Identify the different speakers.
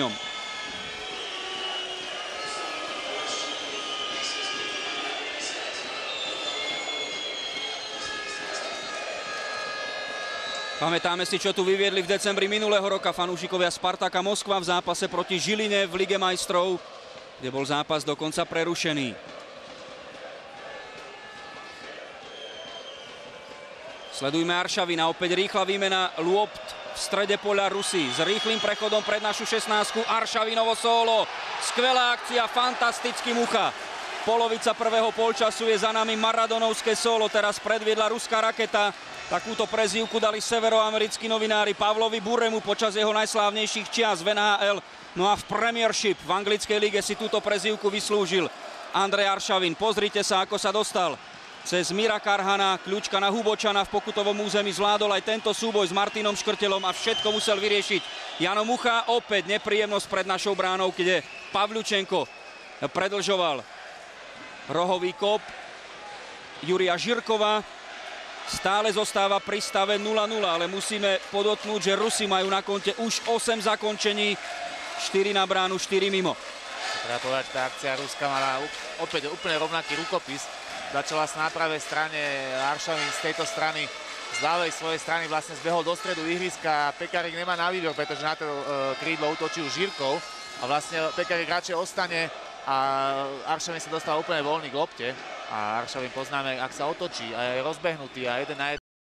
Speaker 1: v ňom. Pamätáme si, čo tu vyviedli v decembri minulého roka fanúšikovia Spartaka Moskva v zápase proti Žiline v Lige majstrov, kde bol zápas dokonca prerušený. Sledujme Aršavina, opäť rýchla výmena Luopt v strede poľa Rusy s rýchlým prechodom pred našu 16. Aršavinovo solo. Skvelá akcia, fantastický Mucha. Polovica prvého polčasu je za nami, maradonovské solo, teraz predviedla ruská raketa. Takúto prezývku dali severoamerickí novinári Pavlovi Buremu počas jeho najslávnejších čias v NHL. No a v Premiership v anglickej lige si túto prezývku vyslúžil Andrej Aršavin. Pozrite sa, ako sa dostal cez Mira Karhana, kľúčka na Hubočana v pokutovom území, zvládol aj tento súboj s Martinom Škrtelom a všetko musel vyriešiť Jano Mucha. Opäť nepríjemnosť pred našou bránou, kde Pavľučenko predlžoval rohový kop Jurija Žirkova. Stále zostáva pri stave 0-0, ale musíme podotknúť, že Rusi majú na konte už 8 zakončení, 4 na bránu, 4 mimo.
Speaker 2: Treba povedať, tá akcia Ruska mala opäť úplne rovnaký rukopis. Začala sa na pravej strane, Aršavin z tejto strany, z ľavej svojej strany vlastne zbehol do stredu ihriska. Pekarík nemá na výber, pretože na to krídlo útočil Žirkov a vlastne Pekarík radšej ostane a Aršavin sa dostal úplne voľný k lopte. A Aršavin poznáme, ak sa otočí a je rozbehnutý a 1 na 1